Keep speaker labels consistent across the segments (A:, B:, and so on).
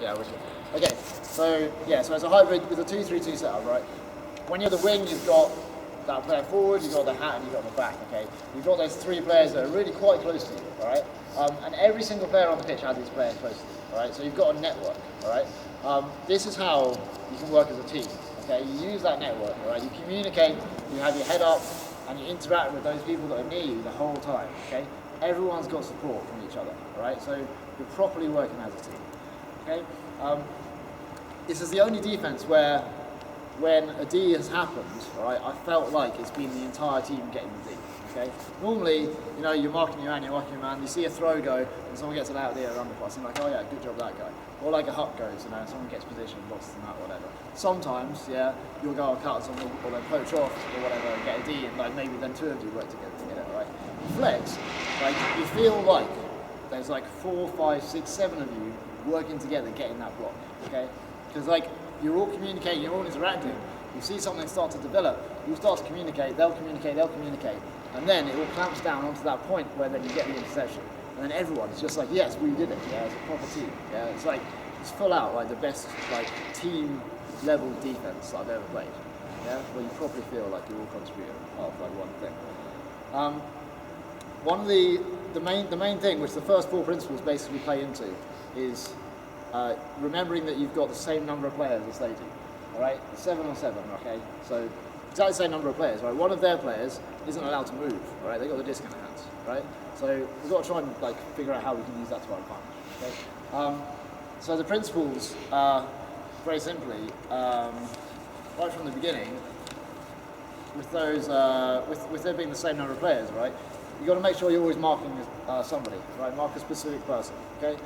A: Yeah, wicked. Okay, so yeah, so it's a hybrid with a 2-3-2 setup, right? When you're the wing, you've got that player forward, you've got the hat, and you've got the back, okay? You've got those three players that are really quite close to you, all right? And every single player on the pitch has his player close to you, all right? So you've got a network, all right? This is how you can work as a team, okay? You use that network, all right? You communicate, you have your head up, and you interact with those people that are near you the whole time, okay? Everyone's got support from each other, all right? So you're properly working as a team, okay? This is the only defense where when a D has happened, right, I felt like it's been the entire team getting the D, okay? Normally, you know, you're marking your man, you see a throw go, and someone gets it out there, underpass, and you're like, oh yeah, good job that guy. Or like a hut goes, you know, someone gets position, blocks them out, whatever. Sometimes, yeah, you'll go and cut someone, or they'll poach off, or whatever, and get a D, and like maybe then two of you work together to get it, right? Flex, like, you feel like there's like 4, 5, 6, 7 of you working together getting that block, okay? Because like, you're all communicating, you're all interacting, you see something start to develop, you start to communicate, they'll communicate, and then it all clamps down onto that point where then you get the interception. And then everyone is just like, yes, we did it, yeah, it's a proper team, yeah, it's like, it's full out, like the best like team level defense I've ever played, yeah, where you probably feel like you're all contributing part of like one thing. One of the main thing, which the first 4 principles basically play into, is remembering that you've got the same number of players as they do, all right? 7 on 7, okay? So exactly the same number of players, right? One of their players isn't allowed to move, all right? They've got the disc in their hands, right? So we've got to try and like figure out how we can use that to our advantage, okay? So the principles are very simply, right from the beginning, with those, with there being the same number of players, right? You've got to make sure you're always marking somebody, right? Mark a specific person, okay?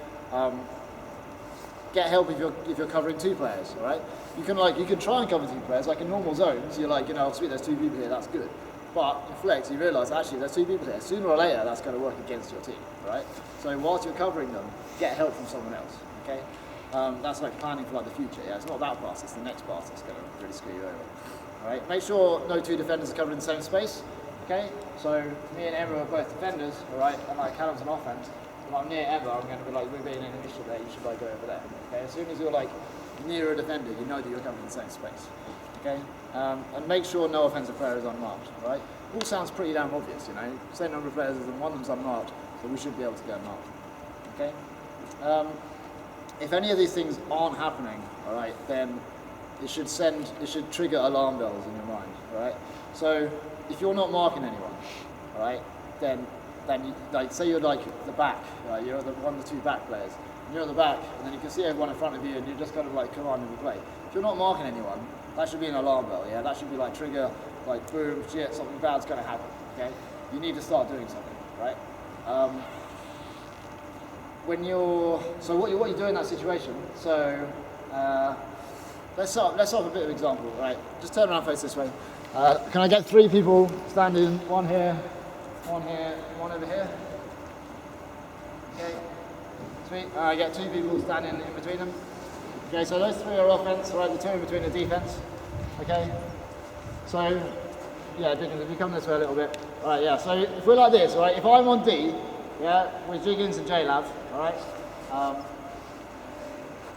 A: Get help if you're covering 2 players, all right? You can try and cover 2 players, like in normal zones, you're like, you know, sweet, there's 2 people here, that's good. But in Flex, you realise actually there's 2 people here. Sooner or later, that's going to work against your team, right? So whilst you're covering them, get help from someone else, okay? That's like planning for like the future. Yeah, it's not that pass, it's the next pass that's going to really screw you over. All right. Make sure no 2 defenders are covering the same space. Okay. So me and Emma are both defenders, all right, and like Callum's an offense. If I'm near Emma, I'm going to be like, we're being an initiative there. You should like go over there. Okay. As soon as you're like near a defender, you know that you're covering the same space. Okay. And make sure no offensive player is unmarked. All right. All sounds pretty damn obvious, you know. Same number of players as them, one of them's unmarked, so we should be able to get marked. Okay. If any of these things aren't happening, all right, then it should trigger alarm bells in your mind, all right? So if you're not marking anyone, all right, then you, like, say you're like the back, right, you're one of the 2 back players, and you're at the back, and then you can see everyone in front of you, and you're just kind of like commanding the play. If you're not marking anyone, that should be an alarm bell, yeah? That should be like trigger, like boom, shit, something bad's going to happen, okay? You need to start doing something, right? So what you do in that situation, so let's start with a bit of example, right? Just turn around, face this way. Can I get 3 people standing, one here, one over here? Okay, sweet. I get 2 people standing in between them. Okay, so those 3 are offense, right? The 2 in between are defense. Okay, so yeah, Dickens, if you come this way a little bit. All right, yeah. So if we're like this, all right. If I'm on D, yeah, with Jiggins and JLab, all right.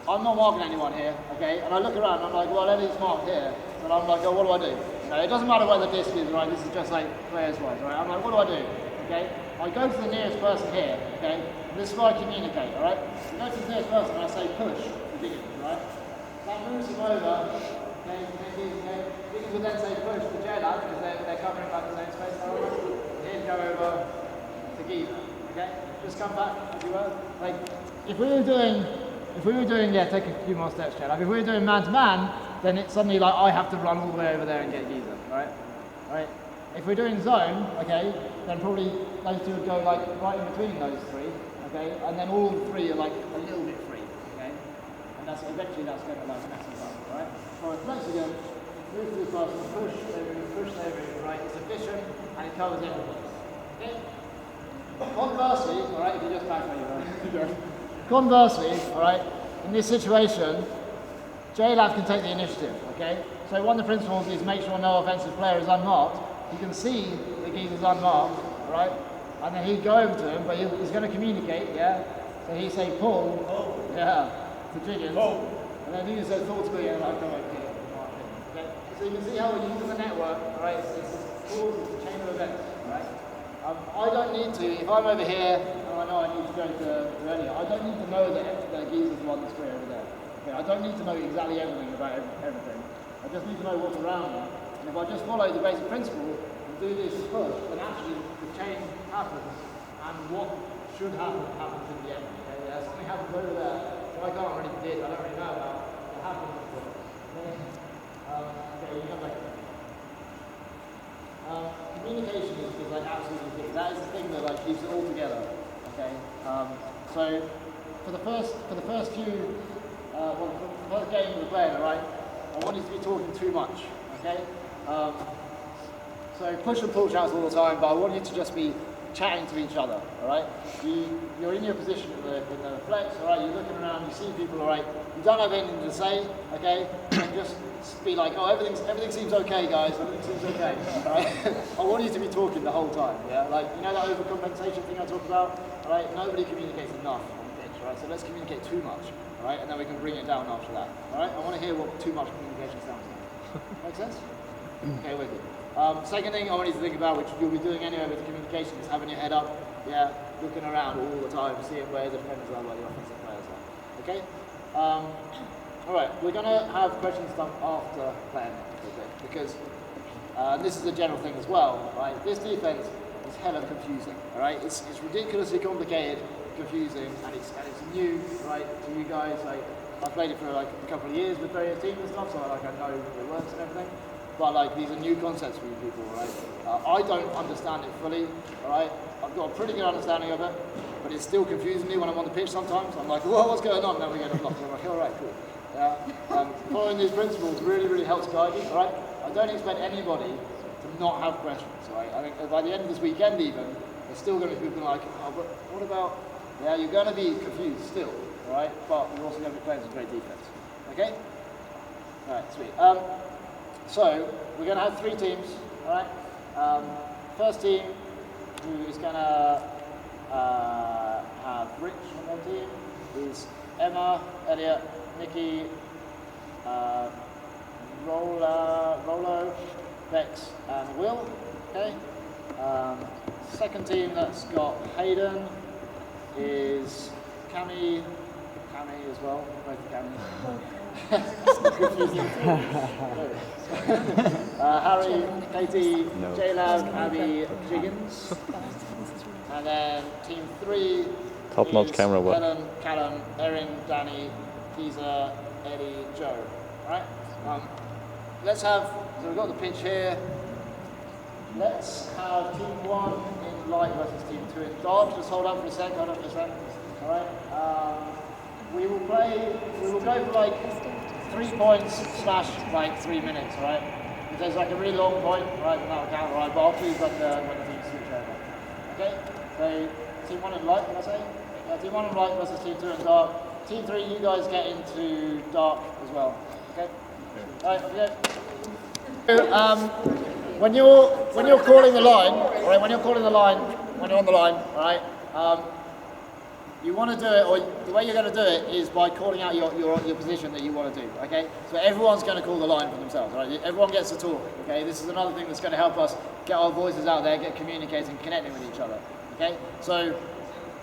A: I'm not marking anyone here, okay? And I look around and I'm like, well, Eddie's marked here. And I'm like, oh, what do I do? You know, it doesn't matter where the disc is, right? This is just like players-wise, right? I'm like, what do I do? Okay? I go to the nearest person here, okay? And this is where I communicate, all right? I go to the nearest person and I say push to Dickens, right? That moves him over, okay? Dickens would then say push to JLab because they're covering like the same space. He'd go over to Giza, okay? Just come back as you were. Like, if we were doing, yeah, take a few more steps, Chad. Like if we were doing man-to-man, then it's suddenly like I have to run all the way over there and get Giza, right? If we're doing zone, okay, then probably those 2 would go like right in between those 3, okay, and then all 3 are like a little bit free, okay, and eventually that's going to like mess us up, right? So with Flexagon, move to the person, push, they move, right? It's efficient and it covers everything, okay. Conversely, all right, if you just back where you were. Conversely, all right, in this situation, JLab can take the initiative, okay? So one of the principles is make sure no offensive player is unmarked. You can see the geezer's unmarked, right? And then he'd go over to him, but he's going to communicate, yeah? So he say pull, yeah. to Jiggins, and then he says thoughts me, and I go like, okay. So you can see how we're using the network, right? It's a chain of events, right? I don't need to, if I'm over here, and I know I need to go to earlier, I don't need to know that Geezer's the one that's free over there. Okay, I don't need to know exactly everything about everything. I just need to know what's around me. And if I just follow the basic principle and do this push, then actually the chain happens, and what should happen happens in the end. Okay? Yeah, something happens over there, so I can't really predict, I don't really know about. It happens. Okay, you come back. Communication is like absolutely key. That is the thing that like keeps it all together. Okay. So for the first few, for the first game we're playing, all right, I want you to be talking too much. Okay. So push and pull shouts all the time, but I want you to just be chatting to each other. All right. You're in your position in the flex. All right. You're looking around. You see people. All right. You don't have anything to say. Okay. And just be like, oh, everything seems okay, guys. Everything seems okay. Right? I want you to be talking the whole time. Yeah, like you know that overcompensation thing I talked about. Right? Nobody communicates enough on the pitch. Right? So let's communicate too much. Right? And then we can bring it down after that. All right? I want to hear what too much communication sounds like. Make sense? Okay, we're good. Second thing I want you to think about, which you'll be doing anyway with communication, is having your head up. Yeah, looking around all the time, seeing where the defenders are, where the offensive players are. Okay. Alright, we're going to have questions done after playing it, because this is a general thing as well, right? This defense is hella confusing, alright? It's ridiculously complicated, confusing, and it's new, right, to you guys. Like, I played it for like a couple of years with various teams and stuff, so like I know it works and everything. But like these are new concepts for you people, right? I don't understand it fully, alright? I've got a pretty good understanding of it, but it still confuses me when I'm on the pitch sometimes. I'm like, whoa, what's going on? And then we get a block, and I'm like, alright, cool. Following these principles really helps guide you, alright? I don't expect anybody to not have questions, right? I think by the end of this weekend even, there's still going to be people like, oh, but what about, yeah, you're going to be confused still, alright? But you're also going to be playing some great defense, okay? Alright, sweet. So, we're going to have 3 teams, alright? First team, who is going to have Rich on their team, is Emma, Elliot, Nikki, Rolo, Vex, and Will. Okay. Second team that's got Hayden is Cami as well. Both Cami. Confusing. Harry, Katie, J-Lab, Abby, Jiggins. And then team 3.
B: Top-notch camera work.
A: Helen, Callum, Erin, Danny, Geezer, Eddie, Joe. Alright? Let's have, so we've got the pitch here. Let's have team 1 in light versus team 2 in dark. Just hold up for a sec, Alright? We will go for like 3 points / like 3 minutes, alright? If there's like a really long point, right, then that'll count, right? But I'll choose when the teams switch over. Okay? So, team 1 in light, can I say? Team 1 in light versus team 2 in dark. Team 3, you guys get into dark as well. Okay? Alright, okay. When you're calling the line, alright, when you're on the line, alright, you want to do it, or the way you're going to do it is by calling out your position that you want to do, okay? So everyone's going to call the line for themselves, right? Everyone gets to talk, okay? This is another thing that's going to help us get our voices out there, get communicating, connecting with each other, okay? So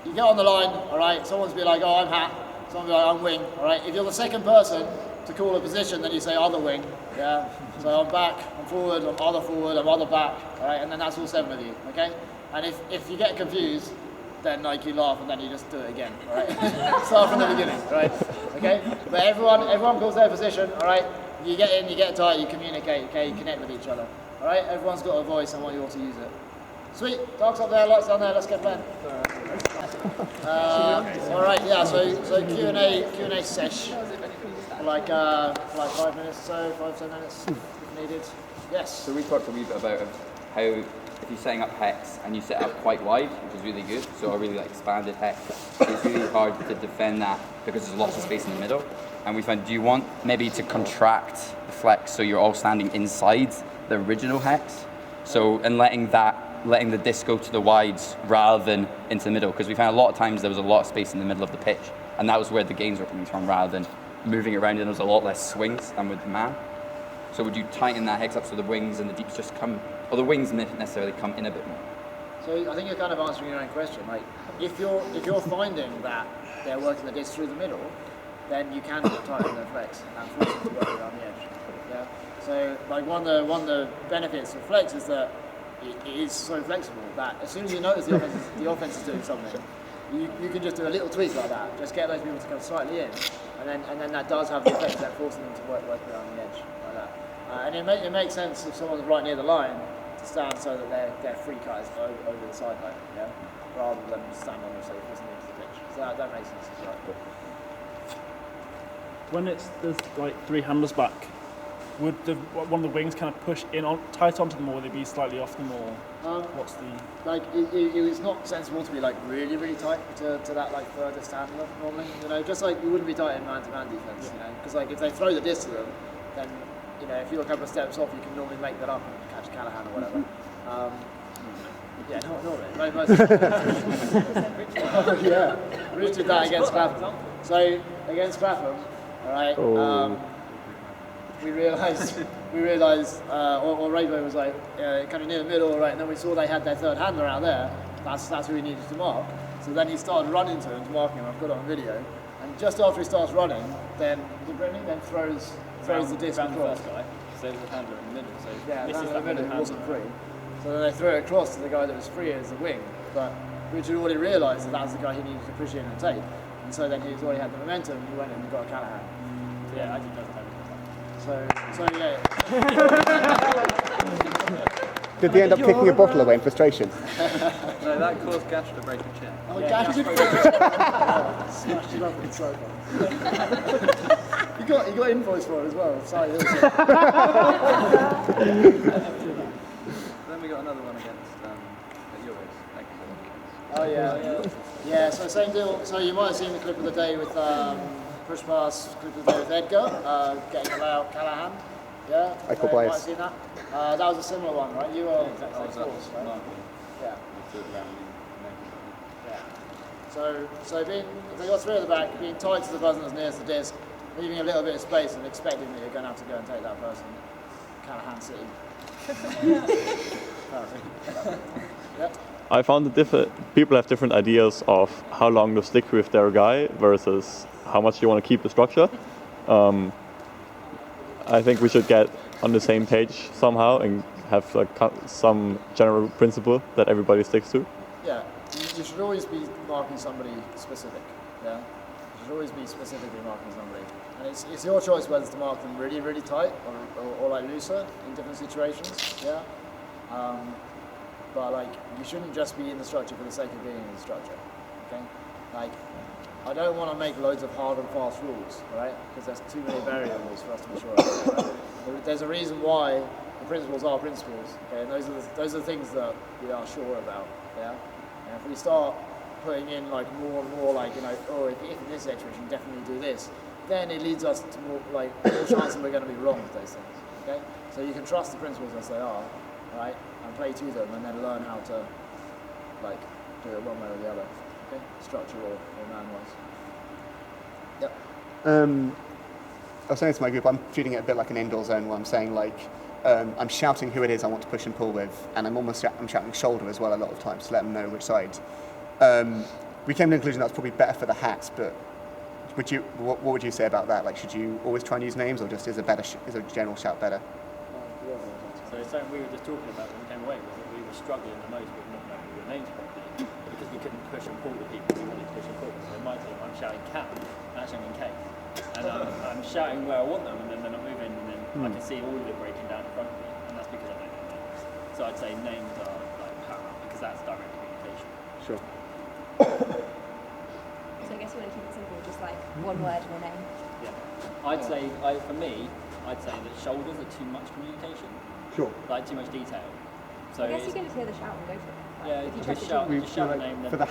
A: you get on the line, all right? Someone's be like, oh, I'm hat. Someone will be like, I'm wing, all right? If you're the second person to call a position, then you say other wing, yeah? So I'm back, I'm forward, I'm other back, all right? And then that's all 7 of you, okay? And if you get confused, then like you laugh and then you just do it again, all right? Start from the beginning, right? Okay? But everyone calls their position, all right? You get in, you get tight, you communicate, okay? You connect with each other, all right? Everyone's got a voice and want you all to use it. Sweet, dark's up there, lights down there, let's get playing. All right, yeah, so Q&A sesh, like 5 minutes or so, 5-10 minutes if needed. Yes?
C: So we talked a wee bit about how if you're setting up hex and you set up quite wide, which is really good, so a really like expanded hex, it's really hard to defend that because there's lots of space in the middle. And we found, do you want maybe to contract the flex so you're all standing inside the original hex? So, and letting the disc go to the wides rather than into the middle, because we found a lot of times there was a lot of space in the middle of the pitch. and that was where the gains were coming from, rather than moving it around, and there was a lot less swings than with the man. So would you tighten that hex up so the wings and the deeps just come, or the wings necessarily come in a bit more?
A: So I think you're kind of answering your own question. Like, if you're finding that they're working the disc through the middle, then you can tighten the flex and force them to work around the edge. Yeah. So like one of the benefits of flex is that it is so flexible that as soon as you notice the offense is doing something, you can just do a little tweak like that. Just get those people to come slightly in, and then that does have the effect of that forcing them to work around the edge like that. And it makes sense if someone's right near the line to stand so that they're free cutters over the sideline, yeah, rather than stand on the say forcing them into the pitch. So that makes sense as well.
B: When there's like three handlers back, would one of the wings kind of push in tight onto them, or would they be slightly off them, or what's the?
A: Like it's not sensible to be like really tight to that like furthest handler normally. You know, just like you wouldn't be tight in man-to-man defense. You know, because like if they throw the disc to them, then you know if you're a couple of steps off, you can normally make that up and catch Callahan or whatever. Yeah, not really. Most yeah, Rich did that against Clapham. So against Clapham, all right. We realised, or Rainbow was like kind of near the middle, right? And then we saw they had their third handler out there. That's who we needed to mark. So then he started running to him to mark him. I've got it on video. And just after he starts running, then Brittany then throws the disc across.
D: The first guy, so the handler in the middle. So
A: yeah, the handler in the middle wasn't free. So then they threw it across to the guy that was free as the wing. But Richard already realised that was the guy he needed to push in and take. And so then he's already had the momentum. He went in and got a Callahan.
D: So yeah, actually does have it.
A: So yeah.
E: Did they end up kicking a bottle away in frustration?
D: No, that caused Gash to break a chair.
A: Oh, Gash did break a chair. Smashed it up with the sofa. He got invoice for it as well. Sorry,
D: Then we got another one against Euros.
A: Oh yeah. Yeah. So same deal. So you might have seen the clip of the day with. Push pass, clip of the day with Edgar, getting allowed Callahan. Yeah?
E: I call
A: You might have
E: bias.
A: seen that. That was a similar one, right? You were exactly force, right? Yeah. So being, if they got three at the back, being tight to the person that's nearest the disc, leaving a little bit of space and expecting that you're going to have to go and take that person. Callahan City. Yep.
F: I found that people have different ideas of how long to stick with their guy versus how much you want to keep the structure. I think we should get on the same page somehow and have like some general principle that everybody sticks to.
A: Yeah, you should always be marking somebody specific. Yeah, you should always be specifically marking somebody, and it's your choice whether to mark them really tight or like looser in different situations. Yeah. But like, you shouldn't just be in the structure for the sake of being in the structure, okay? Like, I don't want to make loads of hard and fast rules, right? Because there's too many variables for us to be sure of. Right? There's a reason why the principles are principles, okay? And those are the things that we are sure about, yeah? And if we start putting in like more and more, like, you know, oh, if in this situation, definitely do this, then it leads us to more chance that we're going to be wrong with those things, okay? So you can trust the principles as they are, right? And play to them, and then learn how to like do it one way or the other. Okay, structure or man-wise. Yep.
E: I was saying to my group, I'm treating it a bit like an indoor zone where I'm saying like, I'm shouting who it is I want to push and pull with, and I'm shouting shoulder as well a lot of times to let them know which side. We came to the conclusion that's probably better for the hats, but what would you say about that? Like, should you always try and use names, or just is a general shout better?
D: So something we were just talking about when we came away was that we were struggling the most with not knowing your names properly because we couldn't push and pull the people we wanted to push and pull. So in my team, I'm shouting Cap and I'm shouting K. And I'm shouting where I want them, and then they're not moving, and then I can see all of it breaking down in front of me, and that's because I don't know names. So I'd say names are like paramount because that's direct communication.
E: Sure.
G: So I guess you want to keep it simple, just like one word and a name.
D: Yeah. I'd say, for me, I'd say that shoulders are too much communication.
E: Sure.
D: Like too much detail. So
G: I guess you can just hear the shout and go for it. Like,
D: yeah,
G: if you
D: just
G: trust the
D: shout
G: team.
D: a name.
E: For the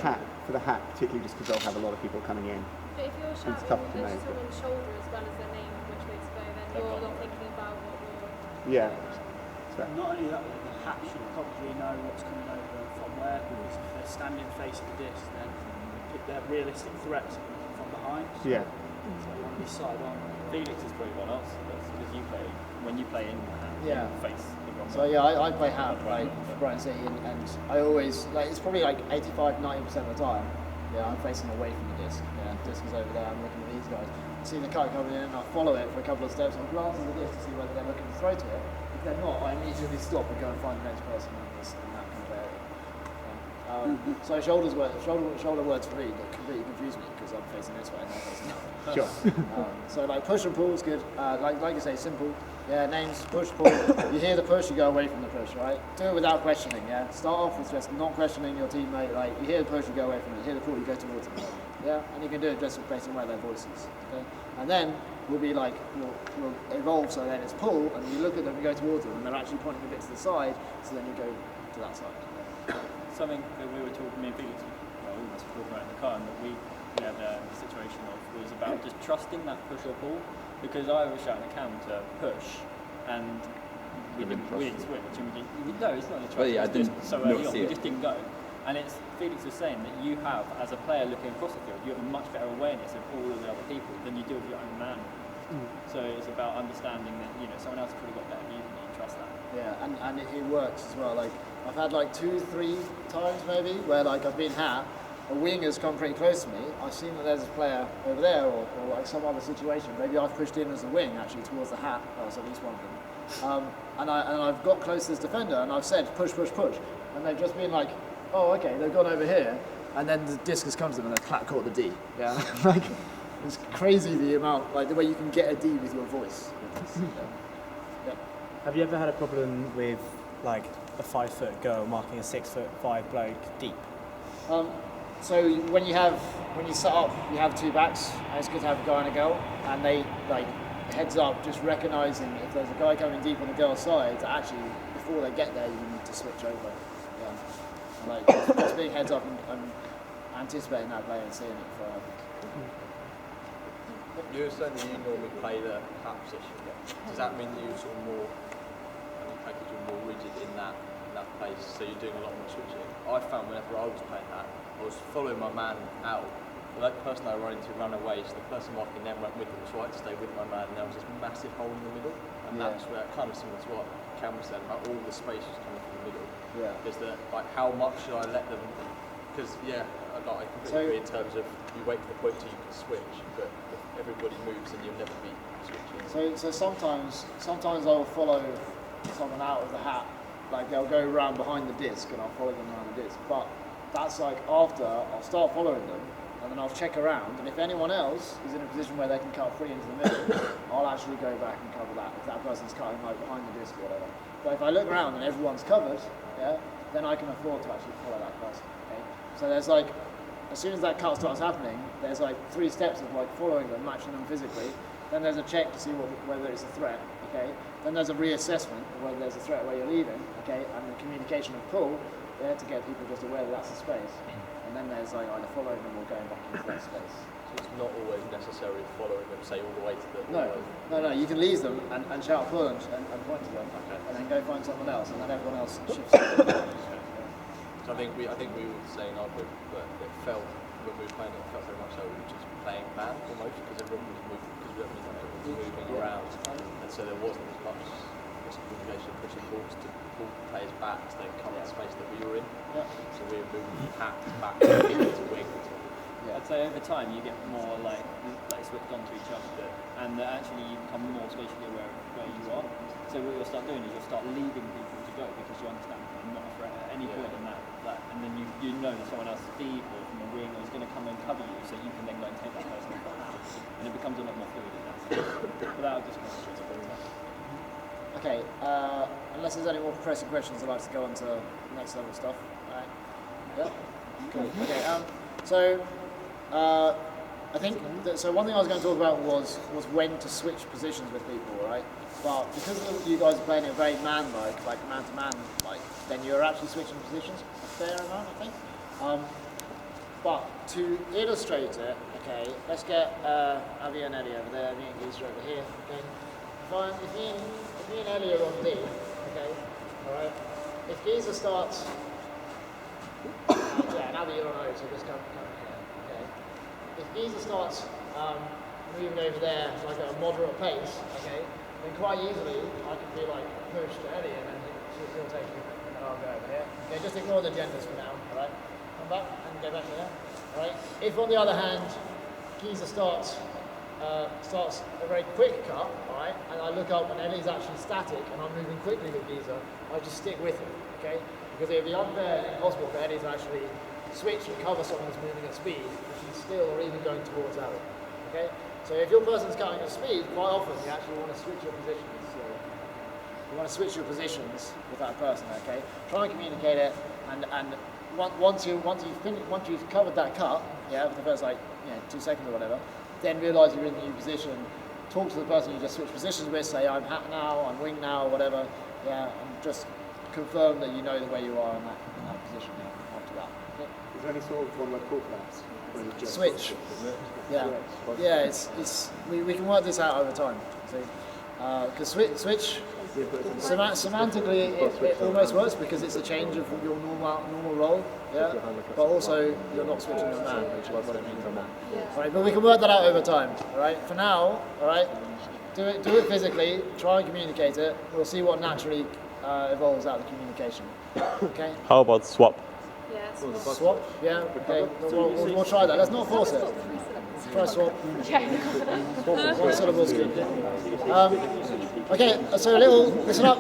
E: hat, particularly just because they'll have a lot of people coming in.
H: But if you're
E: It's
H: shouting
E: tough to
H: over
E: know.
H: someone's shoulder as well as their name, which way to go, then you're not thinking about what you're...
E: Yeah.
I: Not only that, but the hat should probably know what's coming over from where, because if they're standing facing the disc, then if they're realistic threats from behind. behind.
E: Yeah.
I: So I want to be side on.
D: Felix is probably one else because you play when you play in the hand,
A: Yeah.
D: you face the wrong
A: So
D: way.
A: yeah, I play hat right for Brighton City, and I always like it's probably like 85-90% of the time. Yeah, I'm facing away from the disc. Yeah, disc is over there. I'm looking at these guys. I see the kite coming in, and I follow it for a couple of steps. I glance at the disc to see whether they're looking to throw to it. If they're not, I immediately stop and go and find the next person in that kind of area. So shoulder words for me that completely confuse me because I'm facing this way and they're facing that way.
E: Sure.
A: So like push and pull is good. Like you say, simple. Yeah, names, push, pull. You hear the push, you go away from the push, right? Do it without questioning, yeah? Start off with just not questioning your teammate. Like, you hear the push, you go away from it. You hear the pull, you go towards it. Yeah? And you can do it just based on where their voices, okay? And then we'll be like, we'll evolve so then it's pull, and you look at them and go towards them, and they're actually pointing a bit to the side, so then you go to that side.
D: Something that we were talking, me and Felix, well, we were talking about in the car, and that we had a situation of was about just trusting that push or pull, because I was shouting at Cam to push, and we didn't switch, and we didn't, no, it's not a trust,
C: Well, yeah, I
D: it's just
C: didn't
D: so
C: not
D: early on,
C: see
D: we
C: it.
D: just didn't go. And it's, Felix was saying that you have, as a player looking across the field, you have a much better awareness of all of the other people than you do of your own man. So it's about understanding that, you know, someone else has probably got better view than you, trust that.
A: Yeah, and it works as well. Like, I've had like 2-3 times maybe where like I've been hat, a wing has come pretty close to me. I've seen that there's a player over there, or like some other situation. Maybe I've pushed in as a wing actually towards the hat. Well, it's at least one of them. And I've got close to this defender, and I've said push, push, push, and they've just been like, oh, okay, they've gone over here, and then the disc has come to them, and they've caught the D. Yeah, like it's crazy the amount, like the way you can get a D with your voice. Yeah.
J: Have you ever had a problem with like a 5-foot girl marking a 6'5" bloke deep?
A: So when you set up, you have two backs, and it's good to have a guy and a girl, and they like heads up, just recognising if there's a guy coming deep on the girl's side, actually before they get there, you need to switch over. Yeah. And, like just being heads up and anticipating that play and seeing it for.
K: You were saying that you normally play the hat position. Does that mean that you're sort of more, you're more rigid in that place, so you're doing a lot more switching? I found whenever I was playing that, I was following my man out. That person I run into ran away, so the person marking them went with them, so I had to stay with my man, and there was this massive hole in the middle, and that's where, kind of similar to what Cam was saying about all the space was coming from the middle. Yeah. Is that like how much should I let them? Because I completely agree in terms of you wait for the point till you can switch, but if everybody moves, then you'll never be switching.
A: So sometimes I'll follow someone out of the hat, like they'll go around behind the disc, and I'll follow them around the disc, but that's like after I'll start following them, and then I'll check around, and if anyone else is in a position where they can cut free into the middle, I'll actually go back and cover that, if that person's cutting like behind the disc or whatever. But if I look around and everyone's covered, yeah, then I can afford to actually follow that person, okay? So there's like, as soon as that cut starts happening, there's like 3 steps of like following them, matching them physically, then there's a check to see whether it's a threat, okay? Then there's a reassessment of whether there's a threat where you're leaving, okay? And the communication of pull, yeah, to get people just aware that that's a space. And then there's like either following them or going back into that space.
K: So it's not always necessarily following them, say, all the way to the...
A: No, you can leave them and shout pull and point to them, and then go find someone else, and then everyone else shifts.
K: So I think we were saying our group that it felt, when we were playing it felt very much like we were just playing man almost, because everyone was moving, moving around, and so there wasn't as much communication pushing balls to pull players back to then come in the space that we were in. So we were moving hats back into wing.
D: I'd say over time you get more like switched onto each other, and actually you become more spatially aware of where you are. So what you'll start doing is you'll start leaving people to go because you understand I'm not a threat at any point in that, and then you know that someone else is deep or from a wing or is going to come and cover you, so you can then go and take that person off, and it becomes a lot more fluid in that sense. Without just
A: Okay, unless there's any more pressing questions, I'd like to go on to next level stuff. Right. Yeah. Cool. Okay. So I think so. One thing I was going to talk about was when to switch positions with people, right? But because you guys are playing it very man-like, like man-to-man, like, then you're actually switching positions a fair amount, I think. But to illustrate it, okay, let's get Avi and Ellie over there, me and Geezer over here. Okay. If me and Ellie are on D, okay, alright. If Geezer starts, yeah, now that you're on O, so just come here, okay. If Geezer starts moving over there like at a moderate pace, okay, then quite easily I can be like pushed to Eddie and then he'll take you and then I'll go over here. Okay, just ignore the genders for now, alright? Come back and go back to there. Alright? If on the other hand, Geezer starts a very quick cut, alright, and I look up and Eddie's actually static and I'm moving quickly with Geezer, I just stick with him, okay? Because it would be unfair and impossible for Eddie to actually switch and cover someone who's moving at speed if he's still or even going towards Eddie, okay? So if your person's cutting at speed, quite often you actually want to switch your positions. So you want to switch your positions with that person, okay? Try and communicate it, and once you've covered that cut, yeah, for the first 2 seconds or whatever, then realise you're in the new position. Talk to the person you just switched positions with. Say I'm hat now, I'm wing now, or whatever. Yeah, and just confirm that you know the way you are in that position. Yeah, after that. Okay.
E: Is there any sort of one-word call for that?
A: Switch. Yeah, yeah. It's we can work this out over time. See, because switch. Semantically, it almost works because it's a change of your normal role, yeah. But also, you're not switching your man, which is what it means on man. Right, but we can work that out over time. All right. For now, all right. Do it physically. Try and communicate it. We'll see what naturally evolves out of the communication. Okay.
F: How about swap?
H: Yeah,
A: Swap. Yeah. Okay. We'll try that. Let's not force it. Try swap. One syllable's good. Okay, so a little, listen up.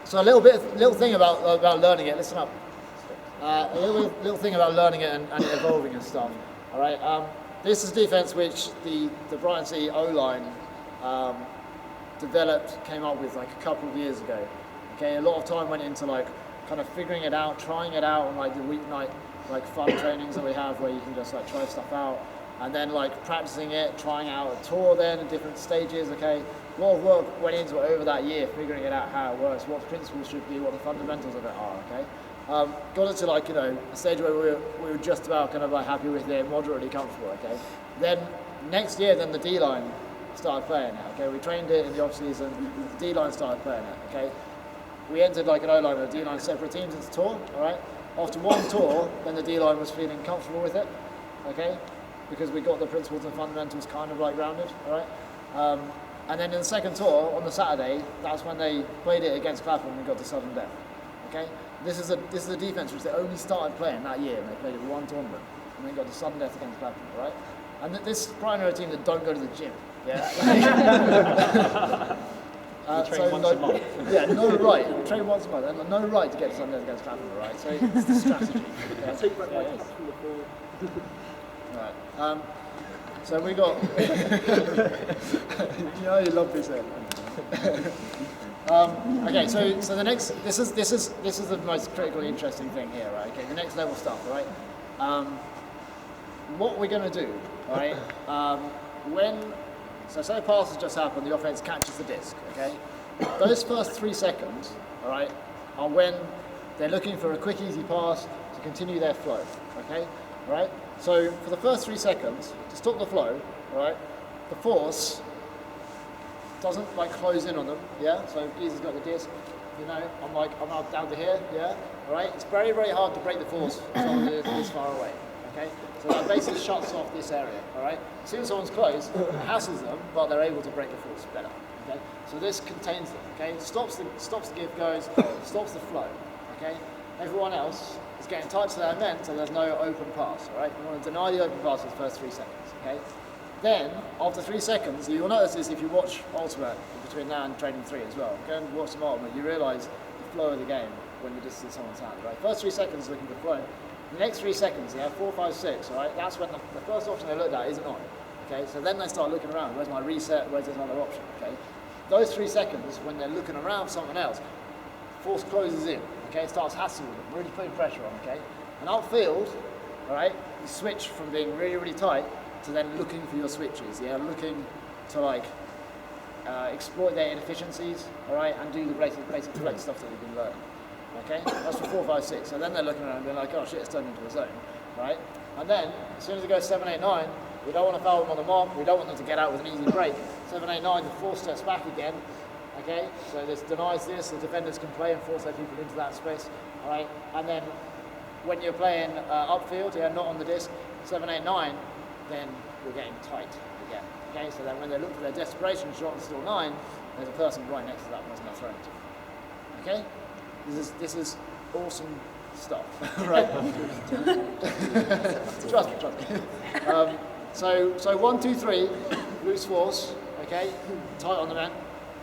A: So a little thing about learning it. Listen up. A little thing about learning it and it evolving and stuff. All right. This is defense which the Brighton City O-line came up with like a couple of years ago. Okay, a lot of time went into like kind of figuring it out, trying it out on like the weeknight like fun trainings that we have where you can just like try stuff out, and then like practicing it, trying out a tour then at different stages. Okay, a lot of work went into it over that year, figuring it out how it works, what the principles should be, what the fundamentals of it are. Okay, got it to like a stage where we were just about kind of like happy with it, moderately comfortable. Okay, then next year then the D line started playing it. Okay, we trained it in the off season, the D line started playing it. Okay, we entered like an O line with D line separate teams into tour. All right. After one tour, then the D-line was feeling comfortable with it, okay? Because we got the principles and fundamentals kind of like rounded, all right? And then in the second tour, on the Saturday, that's when they played it against Clapham and we got to sudden death, okay? This is a defence which they only started playing that year, and they played it one tournament, and then got to sudden death against Clapham, all right? And this Brighton are a team that don't go to the gym, yeah?
B: Train once a month.
A: Yeah, no right. Train once a month, and no right to get to Sunday against Clapham, right? So it's the strategy. Okay?
I: Take back my cup from the ball.
A: Right. So we got. You know you love this. Okay. So the next. This is the most critically interesting thing here, right? Okay. The next level stuff, right? What we're going to do, right? So say a pass has just happened, the offense catches the disc, okay? Those first 3 seconds, all right, are when they're looking for a quick, easy pass to continue their flow, okay? All right? So for the first 3 seconds, to stop the flow, all right, the force doesn't like close in on them, yeah? So Geezer's got the disc, I'm now down to here, yeah? All right? It's very, very hard to break the force from this far away. Okay, so that basically shuts off this area. All right. As soon as someone's close, it hassles them, but they're able to break the force better. Okay, so this contains them. Okay, stops the give goes, stops the flow. Okay, everyone else is getting tight to their men, so there's no open pass. All right, you want to deny the open pass for the first 3 seconds. Okay, then after 3 seconds, you'll notice this if you watch Ultimate between now and training 3 as well. Go and watch some Ultimate, you realise the flow of the game when you're just in someone's hand. Right, first 3 seconds looking for flow. The next 3 seconds, 4, 5, 6, all right? That's when the first option they looked at isn't on, okay? So then they start looking around. Where's my reset? Where's this other option, okay? Those 3 seconds, when they're looking around for someone else, force closes in, okay? It starts hassling them, really putting pressure on, okay? And outfield, all right, you switch from being really, really tight to then looking for your switches, looking to like exploit their inefficiencies, all right, and do the basic flex stuff that we've been learning. Okay, that's for 4, 5, 6. So then they're looking around and being like, oh shit, it's turned into a zone, right? And then, as soon as it goes 7, 8, 9, we don't want to foul them on the mark, we don't want them to get out with an easy break. 7, 8, 9, the force steps back again, okay? So this denies this, the defenders can play and force their people into that space, all right? And then, when you're playing upfield, not on the disc, 7, 8, 9, then we're getting tight again. Okay, so then when they look for their desperation shot and still 9, there's a person right next to that person they're throwing to. Okay, this is awesome stuff, right? Trust me. So 1, 2, 3, loose force. Okay, tight on the man.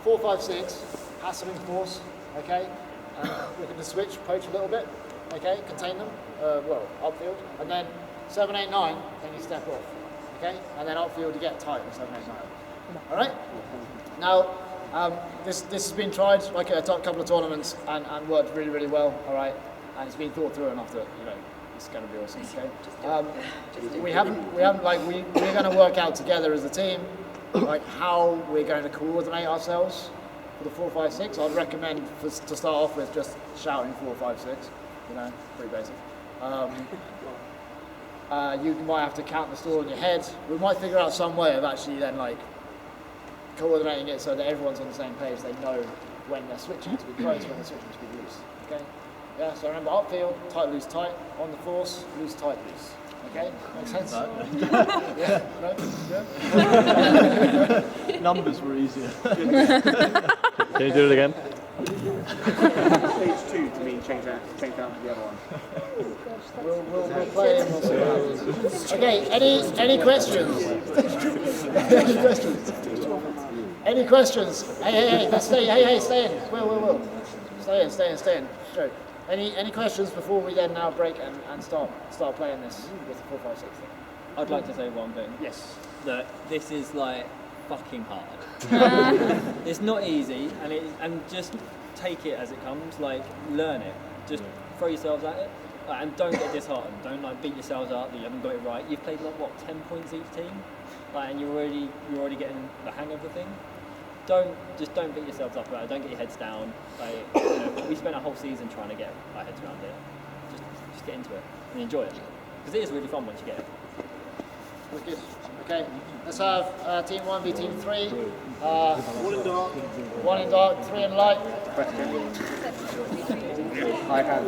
A: 4, 5, 6, hassling force. Okay, looking to switch, poach a little bit. Okay, contain them. Upfield, and then 7, 8, 9, then you step off. Okay, and then upfield you get tight with 7, 8, 9. All right. Now, this has been tried like at a couple of tournaments and worked really, really well. All right, and it's been thought through enough that it's going to be awesome. Okay. We're going to work out together as a team, like how we're going to coordinate ourselves for the 4, 5, 6. I'd recommend to start off with just shouting 4, 5, 6. Pretty basic. You might have to count the stall in your head. We might figure out some way of actually then coordinating it so that everyone's on the same page. They know when they're switching to be close, when they're switching to be loose. Okay. Yeah. So remember, upfield, tight, loose, tight. On the force, loose, tight, loose. Okay. Makes sense. Yeah. No? Yeah.
I: Numbers were easier.
F: Can you do it again?
E: Stage 2 to mean change that to the other one.
A: We'll play and we'll see what happens. Okay, any questions? Any questions? Any questions? Hey, let's stay. Hey, stay in. Will. Stay in. Joe. Any questions before we then now break and start playing this with the 4, 5, 6 thing?
D: I'd like to say one thing.
A: Yes.
D: That this is like fucking hard. It's not easy, and just take it as it comes. Like, learn it. Just throw yourselves at it, and don't get disheartened. Don't beat yourselves up that you haven't got it right. You've played 10 points each team, and you're already getting the hang of the thing. Don't beat yourselves up about it. Don't get your heads down. We spent a whole season trying to get our heads around it. Just get into it and enjoy it, because it is really fun once you get it.
A: Wicked. Okay, let's have team 1 v team 3. 1 in dark, 3 in light.
E: I have